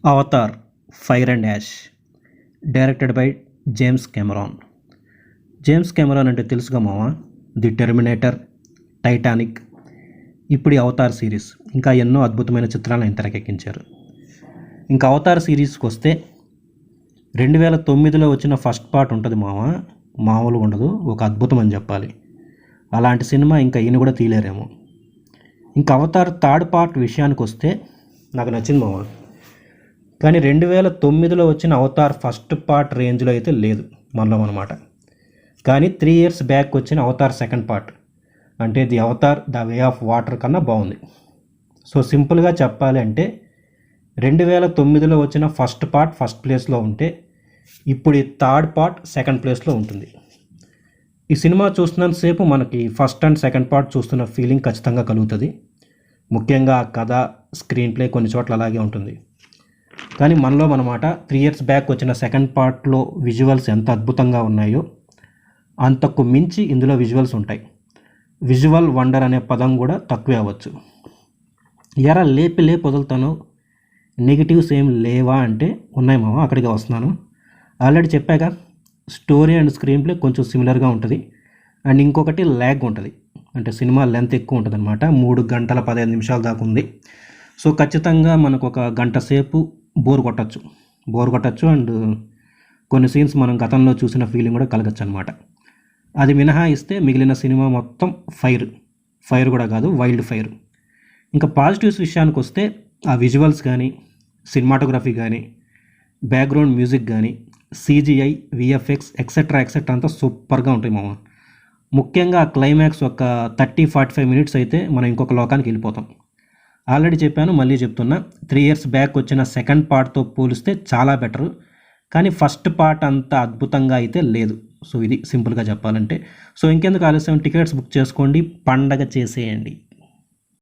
Avatar fire and ash directed by James Cameron. James Cameron అంటే తెలుసుగా మామ, the Terminator, Titanic, ఇప్పుడు ఈ అవతార్ సిరీస్, ఇంకా ఎన్నో అద్భుతమైన చిత్రాలను ఆయన తెరకెక్కించారు. ఇంకా అవతార్ సిరీస్కి వస్తే 2009లో వచ్చిన ఫస్ట్ పార్ట్ ఉంటుంది మామ, మామూలుగా ఉండదు, ఒక అద్భుతం అని చెప్పాలి. అలాంటి సినిమా ఇంకా ఈయన కూడా తీయలేరేమో. ఇంకా అవతార్ థర్డ్ పార్ట్ విషయానికి వస్తే నాకు నచ్చింది మామ, కానీ 2009లో వచ్చిన అవతార్ ఫస్ట్ పార్ట్ రేంజ్లో అయితే లేదు మనలో అనమాట. కానీ 3 years బ్యాక్ వచ్చిన అవతార్ సెకండ్ పార్ట్ అంటే the Avatar the way of water కన్నా బాగుంది. సో సింపుల్గా చెప్పాలి అంటే 2009లో వచ్చిన ఫస్ట్ పార్ట్ ఫస్ట్ ప్లేస్లో ఉంటే ఇప్పుడు ఈ థర్డ్ పార్ట్ సెకండ్ ప్లేస్లో ఉంటుంది. ఈ సినిమా చూస్తున్నంతసేపు మనకి ఫస్ట్ అండ్ సెకండ్ పార్ట్ చూస్తున్న ఫీలింగ్ ఖచ్చితంగా కలుగుతుంది. ముఖ్యంగా ఆ కథ, స్క్రీన్ ప్లే కొన్ని చోట్ల అలాగే ఉంటుంది. కానీ మనలో మనమాట 3 years బ్యాక్ వచ్చిన సెకండ్ పార్ట్లో విజువల్స్ ఎంత అద్భుతంగా ఉన్నాయో అంతకు మించి ఇందులో విజువల్స్ ఉంటాయి. విజువల్ వండర్ అనే పదం కూడా తక్కువే అవ్వచ్చు. ఎరా లేపి వదులుతాను, నెగిటివ్స్ ఏం లేవా అంటే ఉన్నాయి మామ, అక్కడికి వస్తున్నాను. ఆల్రెడీ చెప్పాక స్టోరీ అండ్ స్క్రీన్ ప్లే కొంచెం సిమిలర్గా ఉంటుంది. అండ్ ఇంకొకటి ల్యాగ్ ఉంటుంది, అంటే సినిమా లెంత్ ఎక్కువ ఉంటుంది అనమాట. 3 గంటల 15 నిమిషాల దాకా ఉంది. సో ఖచ్చితంగా మనకు ఒక గంట సేపు బోర్ కొట్టచ్చు అండ్ కొన్ని సీన్స్ మనం గతంలో చూసిన ఫీలింగ్ కూడా కలగచ్చు అనమాట. అది మినహాయిస్తే మిగిలిన సినిమా మొత్తం ఫైర్ కూడా కాదు, వైల్డ్ ఫైర్. ఇంకా పాజిటివ్స్ విషయానికి వస్తే ఆ విజువల్స్ కానీ, సినిమాటోగ్రఫీ కానీ, బ్యాక్గ్రౌండ్ మ్యూజిక్ కానీ, CGI, VFX ఎక్సెట్రా అంతా సూపర్గా ఉంటాయి మామ. ముఖ్యంగా ఆ క్లైమాక్స్ ఒక 30-45 minutes అయితే మనం ఇంకొక లోకానికి వెళ్ళిపోతాం. ఆల్రెడీ చెప్పాను, మళ్ళీ చెప్తున్నా, 3 years బ్యాక్ వచ్చిన సెకండ్ పార్ట్తో పోలిస్తే చాలా బెటరు. కానీ ఫస్ట్ పార్ట్ అంత అద్భుతంగా అయితే లేదు. సో ఇది సింపుల్గా చెప్పాలంటే. సో ఇంకెందుకు ఆలస్యం, టికెట్స్ బుక్ చేసుకోండి, పండగ చేసేయండి.